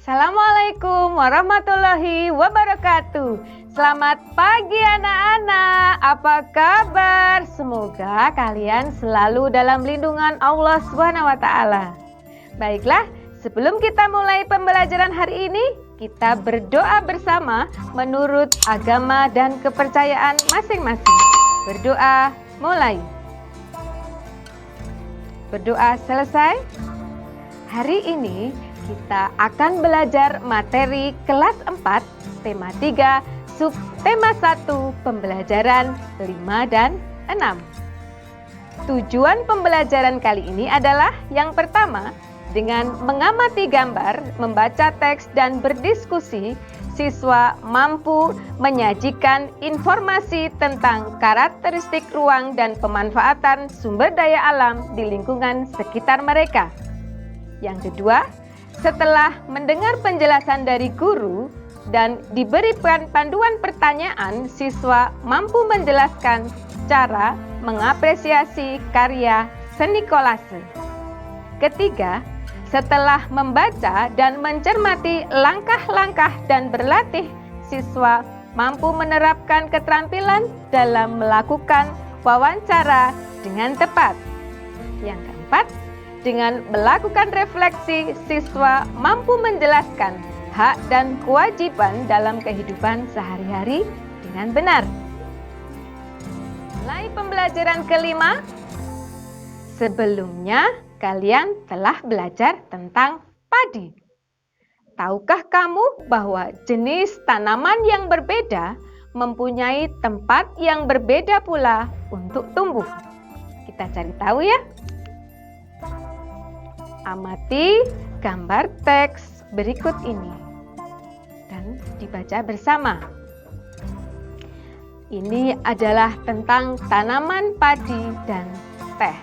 Assalamualaikum warahmatullahi wabarakatuh. Selamat pagi anak-anak, apa kabar? Semoga kalian selalu dalam lindungan Allah SWT. Baiklah, sebelum kita mulai pembelajaran hari ini, kita berdoa bersama menurut agama dan kepercayaan masing-masing. Berdoa mulai. Berdoa selesai. Hari ini kita akan belajar materi kelas 4, tema 3, subtema 1, pembelajaran 5 dan 6. Tujuan pembelajaran kali ini adalah yang pertama, dengan mengamati gambar, membaca teks, dan berdiskusi, siswa mampu menyajikan informasi tentang karakteristik ruang dan pemanfaatan sumber daya alam di lingkungan sekitar mereka. Yang kedua, setelah mendengar penjelasan dari guru dan diberikan panduan pertanyaan, siswa mampu menjelaskan cara mengapresiasi karya seni kolase. Ketiga, setelah membaca dan mencermati langkah-langkah dan berlatih, siswa mampu menerapkan keterampilan dalam melakukan wawancara dengan tepat. Yang keempat, dengan melakukan refleksi, siswa mampu menjelaskan hak dan kewajiban dalam kehidupan sehari-hari dengan benar. Mulai pembelajaran kelima. Sebelumnya, kalian telah belajar tentang padi. Tahukah kamu bahwa jenis tanaman yang berbeda mempunyai tempat yang berbeda pula untuk tumbuh? Kita cari tahu ya. Amati gambar teks berikut ini dan dibaca bersama. Ini adalah tentang tanaman padi dan teh.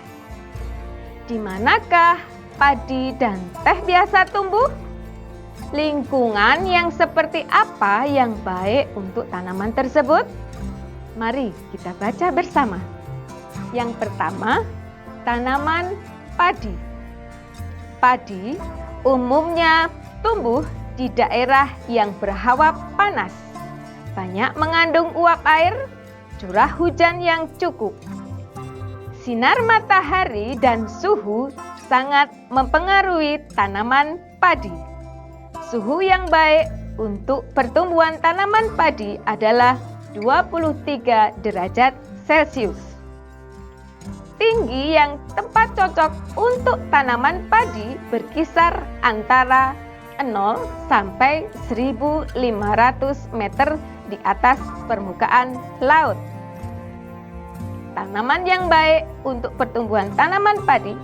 Di manakah padi dan teh biasa tumbuh? Lingkungan yang seperti apa yang baik untuk tanaman tersebut? Mari kita baca bersama. Yang pertama, tanaman padi. Padi umumnya tumbuh di daerah yang berhawa panas, banyak mengandung uap air, curah hujan yang cukup. Sinar matahari dan suhu sangat mempengaruhi tanaman padi. Suhu yang baik untuk pertumbuhan tanaman padi adalah 23 derajat Celcius. Tinggi yang tepat cocok untuk tanaman padi berkisar antara 0 sampai 1.500 meter di atas permukaan laut. Tanaman yang baik untuk pertumbuhan tanaman padi.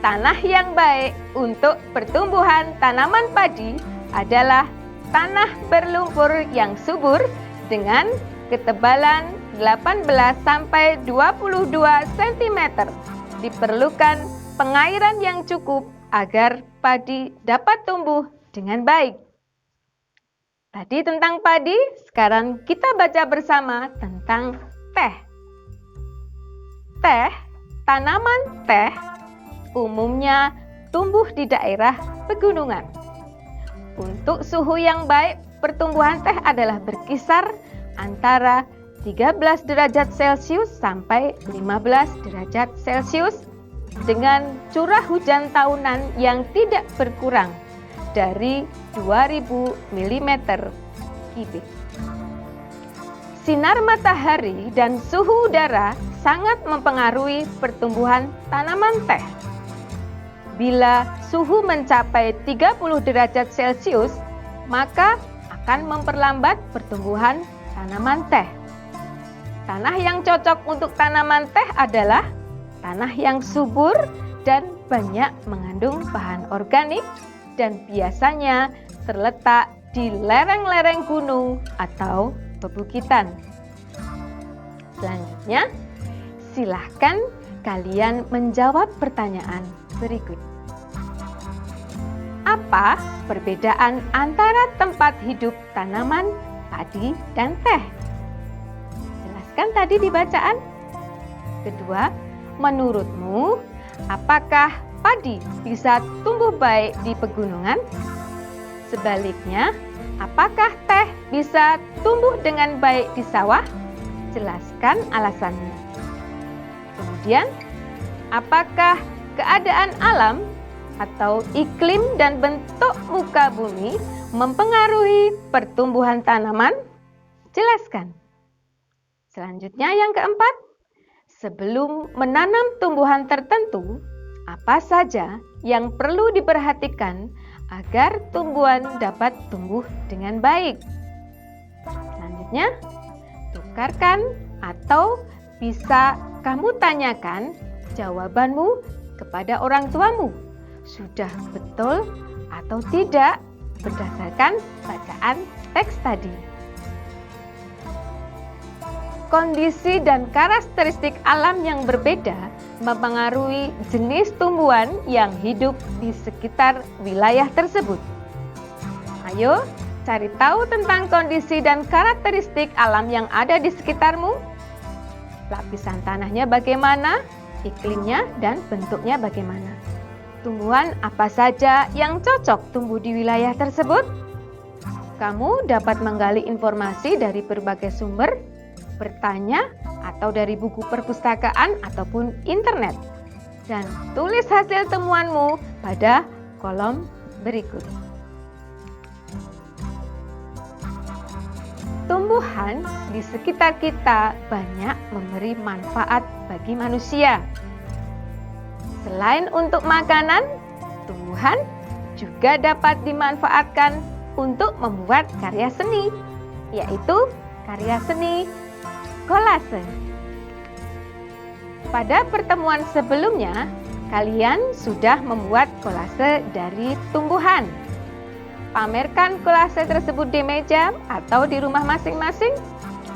Tanah yang baik untuk pertumbuhan tanaman padi adalah tanah berlumpur yang subur dengan ketebalan 18 sampai 22 cm. Diperlukan pengairan yang cukup agar padi dapat tumbuh dengan baik. Tadi tentang padi, sekarang kita baca bersama tentang teh. Teh, tanaman teh umumnya tumbuh di daerah pegunungan. Untuk suhu yang baik, pertumbuhan teh adalah berkisar antara 13 derajat Celcius sampai 15 derajat Celcius dengan curah hujan tahunan yang tidak berkurang dari 2000 mm kubik. Sinar matahari dan suhu udara sangat mempengaruhi pertumbuhan tanaman teh. Bila suhu mencapai 30 derajat Celcius, maka akan memperlambat pertumbuhan tanaman teh. Tanah yang cocok untuk tanaman teh adalah tanah yang subur dan banyak mengandung bahan organik dan biasanya terletak di lereng-lereng gunung atau pebukitan. Selanjutnya, silahkan kalian menjawab pertanyaan berikut. Apa perbedaan antara tempat hidup tanaman, padi, dan teh? Jelaskan tadi di bacaan. Kedua, menurutmu apakah padi bisa tumbuh baik di pegunungan? Sebaliknya, apakah teh bisa tumbuh dengan baik di sawah? Jelaskan alasannya. Kemudian, apakah keadaan alam atau iklim dan bentuk muka bumi mempengaruhi pertumbuhan tanaman? Jelaskan. Selanjutnya yang keempat, sebelum menanam tumbuhan tertentu, apa saja yang perlu diperhatikan agar tumbuhan dapat tumbuh dengan baik? Selanjutnya, tukarkan atau bisa kamu tanyakan jawabanmu kepada orang tuamu. Sudah betul atau tidak berdasarkan bacaan teks tadi. Kondisi dan karakteristik alam yang berbeda mempengaruhi jenis tumbuhan yang hidup di sekitar wilayah tersebut. Ayo, cari tahu tentang kondisi dan karakteristik alam yang ada di sekitarmu. Lapisan tanahnya bagaimana, iklimnya, dan bentuknya bagaimana. Tumbuhan apa saja yang cocok tumbuh di wilayah tersebut? Kamu dapat menggali informasi dari berbagai sumber, bertanya, atau dari buku perpustakaan ataupun internet. Dan tulis hasil temuanmu pada kolom berikut. Tumbuhan di sekitar kita banyak memberi manfaat bagi manusia. Selain untuk makanan, tumbuhan juga dapat dimanfaatkan untuk membuat karya seni, yaitu karya seni kolase. Pada pertemuan sebelumnya, kalian sudah membuat kolase dari tumbuhan. Pamerkan kolase tersebut di meja atau di rumah masing-masing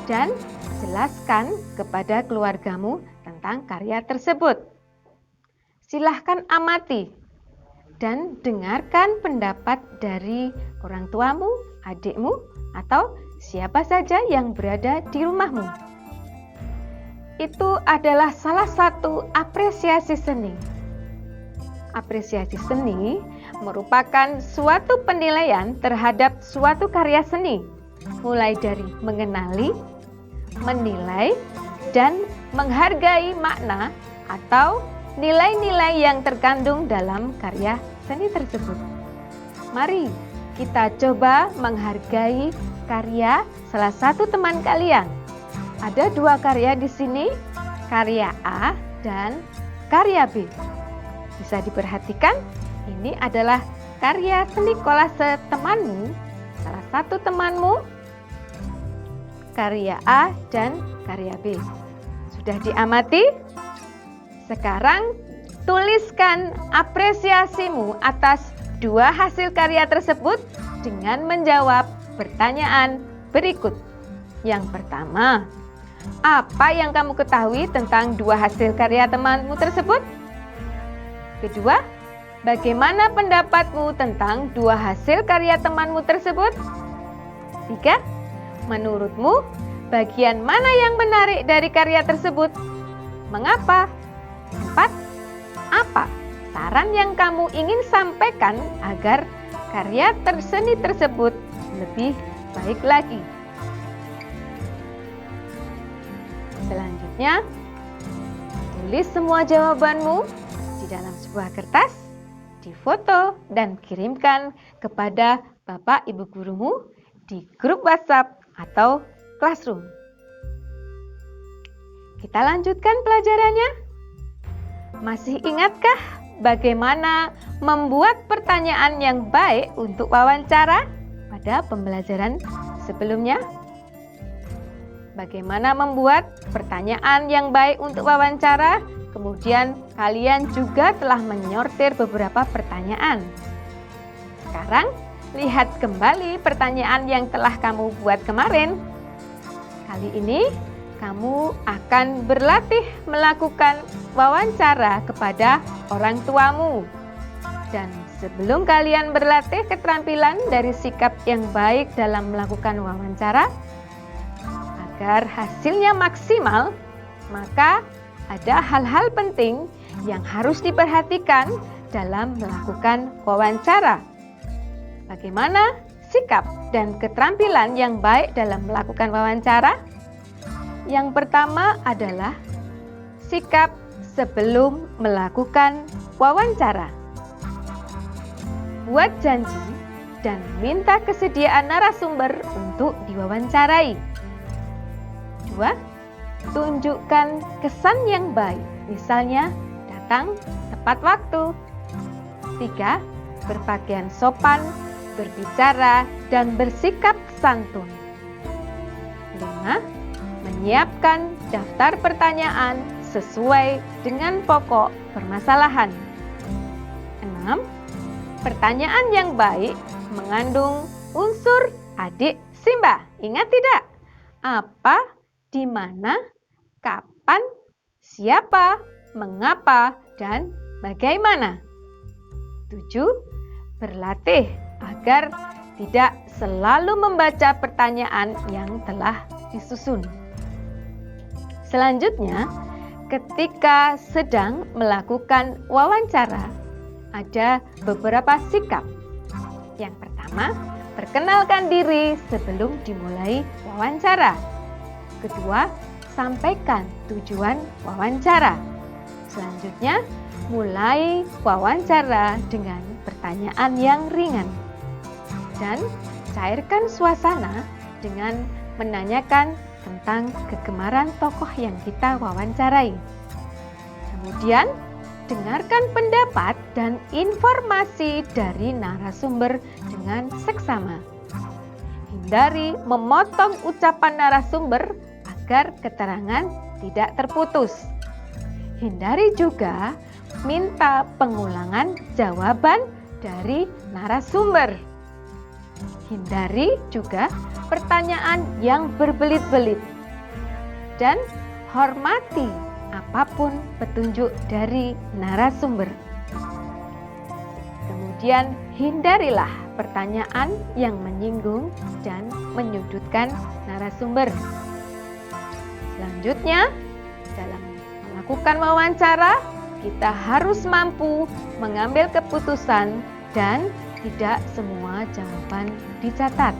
dan jelaskan kepada keluargamu tentang karya tersebut. Silahkan amati dan dengarkan pendapat dari orang tuamu, adikmu, atau siapa saja yang berada di rumahmu. Itu adalah salah satu apresiasi seni. Apresiasi seni merupakan suatu penilaian terhadap suatu karya seni, mulai dari mengenali, menilai, dan menghargai makna atau nilai-nilai yang terkandung dalam karya seni tersebut. Mari kita coba menghargai karya salah satu teman kalian. Ada dua karya di sini, karya A dan karya B. Bisa diperhatikan, ini adalah karya seni kolase temanmu, salah satu temanmu, karya A dan karya B. Sudah diamati? Sekarang tuliskan apresiasimu atas dua hasil karya tersebut dengan menjawab pertanyaan berikut. Yang pertama, apa yang kamu ketahui tentang dua hasil karya temanmu tersebut? Kedua, bagaimana pendapatmu tentang dua hasil karya temanmu tersebut? Tiga, menurutmu bagian mana yang menarik dari karya tersebut? Mengapa? Empat, apa saran yang kamu ingin sampaikan agar karya seni tersebut lebih baik lagi? Selanjutnya, tulis semua jawabanmu di dalam sebuah kertas, difoto, dan kirimkan kepada Bapak Ibu gurumu di grup WhatsApp atau Classroom. Kita lanjutkan pelajarannya. Masih ingatkah bagaimana membuat pertanyaan yang baik untuk wawancara pada pembelajaran sebelumnya? Bagaimana membuat pertanyaan yang baik untuk wawancara? Kemudian kalian juga telah menyortir beberapa pertanyaan. Sekarang lihat kembali pertanyaan yang telah kamu buat kemarin. Kali ini kamu akan berlatih melakukan wawancara kepada orang tuamu. Dan sebelum kalian berlatih keterampilan dari sikap yang baik dalam melakukan wawancara, agar hasilnya maksimal, maka ada hal-hal penting yang harus diperhatikan dalam melakukan wawancara. Bagaimana sikap dan keterampilan yang baik dalam melakukan wawancara? Yang pertama adalah sikap sebelum melakukan wawancara. Buat janji dan minta kesediaan narasumber untuk diwawancarai. 2. Tunjukkan kesan yang baik, misalnya datang tepat waktu. 3. Berpakaian sopan, berbicara, dan bersikap santun. 5. Menyiapkan daftar pertanyaan sesuai dengan pokok permasalahan. 6. Pertanyaan yang baik mengandung unsur adik Simba. Ingat tidak? Apa, di mana, kapan, siapa, mengapa, dan bagaimana. 7. Berlatih agar tidak selalu membaca pertanyaan yang telah disusun. Selanjutnya, ketika sedang melakukan wawancara, ada beberapa sikap. Yang pertama, perkenalkan diri sebelum dimulai wawancara. Kedua, sampaikan tujuan wawancara. Selanjutnya, mulai wawancara dengan pertanyaan yang ringan. Dan cairkan suasana dengan menanyakan tentang kegemaran tokoh yang kita wawancarai. Kemudian, dengarkan pendapat dan informasi dari narasumber dengan seksama. Hindari memotong ucapan narasumber agar keterangan tidak terputus. Hindari juga minta pengulangan jawaban dari narasumber. Hindari juga pertanyaan yang berbelit-belit. Dan hormati apapun petunjuk dari narasumber. Kemudian hindarilah pertanyaan yang menyinggung dan menyudutkan narasumber. Selanjutnya, dalam melakukan wawancara, kita harus mampu mengambil keputusan dan tidak semua jawaban dicatat.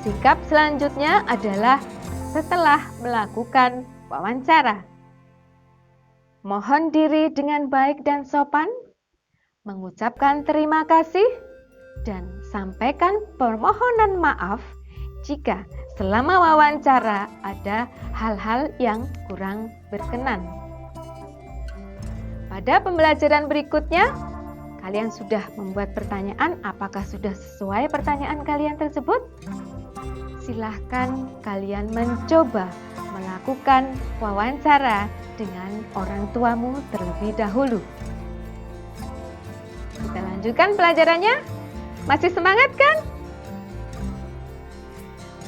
Sikap selanjutnya adalah setelah melakukan wawancara. Mohon diri dengan baik dan sopan, mengucapkan terima kasih, dan sampaikan permohonan maaf jika selama wawancara ada hal-hal yang kurang berkenan. Pada pembelajaran berikutnya, kalian sudah membuat pertanyaan. Apakah sudah sesuai pertanyaan kalian tersebut? Silahkan kalian mencoba melakukan wawancara dengan orang tuamu terlebih dahulu. Kita lanjutkan pelajarannya. Masih semangat kan?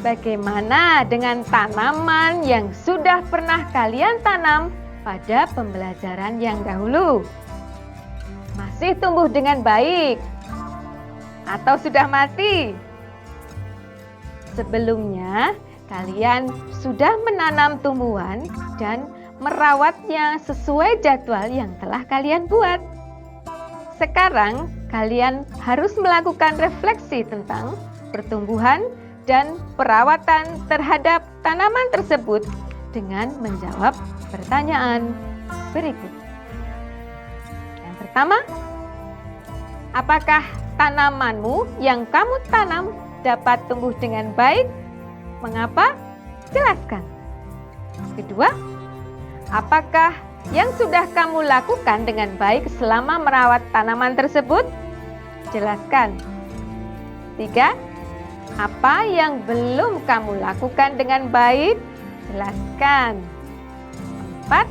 Bagaimana dengan tanaman yang sudah pernah kalian tanam pada pembelajaran yang dahulu? Masih tumbuh dengan baik atau sudah mati? Sebelumnya, kalian sudah menanam tumbuhan dan merawatnya sesuai jadwal yang telah kalian buat. Sekarang, kalian harus melakukan refleksi tentang pertumbuhan dan perawatan terhadap tanaman tersebut dengan menjawab pertanyaan berikut. Yang pertama, apakah tanamanmu yang kamu tanam dapat tumbuh dengan baik? Mengapa? Jelaskan. Kedua, apakah yang sudah kamu lakukan dengan baik selama merawat tanaman tersebut? Jelaskan. Tiga, apa yang belum kamu lakukan dengan baik? Jelaskan. Empat,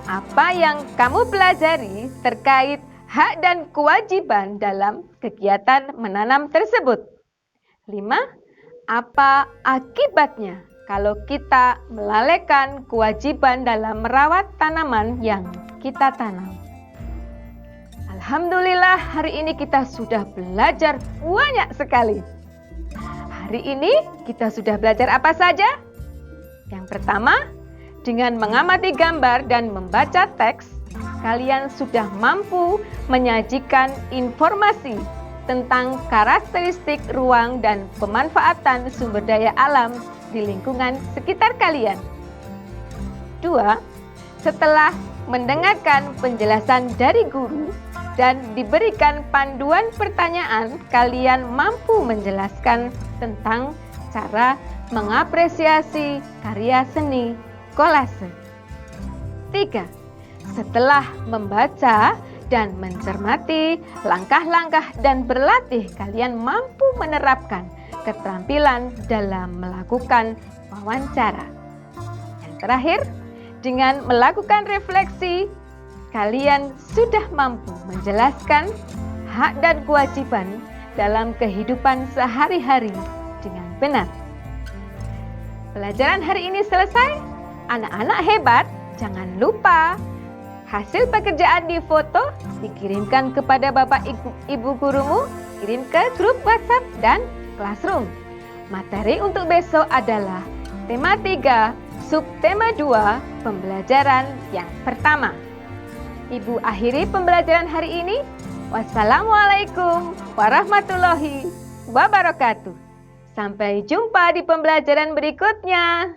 apa yang kamu pelajari terkait hak dan kewajiban dalam kegiatan menanam tersebut? 5. Apa akibatnya kalau kita melalaikan kewajiban dalam merawat tanaman yang kita tanam. Alhamdulillah, hari ini kita sudah belajar banyak sekali. Hari ini kita sudah belajar apa saja? Yang pertama, dengan mengamati gambar dan membaca teks, kalian sudah mampu menyajikan informasi tentang karakteristik ruang dan pemanfaatan sumber daya alam di lingkungan sekitar kalian. 2. Setelah mendengarkan penjelasan dari guru dan diberikan panduan pertanyaan, kalian mampu menjelaskan tentang cara mengapresiasi karya seni kolase. 3. Setelah membaca dan mencermati langkah-langkah dan berlatih, kalian mampu menerapkan keterampilan dalam melakukan wawancara. Yang terakhir, dengan melakukan refleksi, kalian sudah mampu menjelaskan hak dan kewajiban dalam kehidupan sehari-hari dengan benar. Pelajaran hari ini selesai. Anak-anak hebat, jangan lupa hasil pekerjaan di foto dikirimkan kepada Bapak Ibu gurumu, kirim ke grup WhatsApp dan Classroom. Materi untuk besok adalah tema 3, subtema 2, pembelajaran yang pertama. Ibu akhiri pembelajaran hari ini. Wassalamualaikum warahmatullahi wabarakatuh. Sampai jumpa di pembelajaran berikutnya.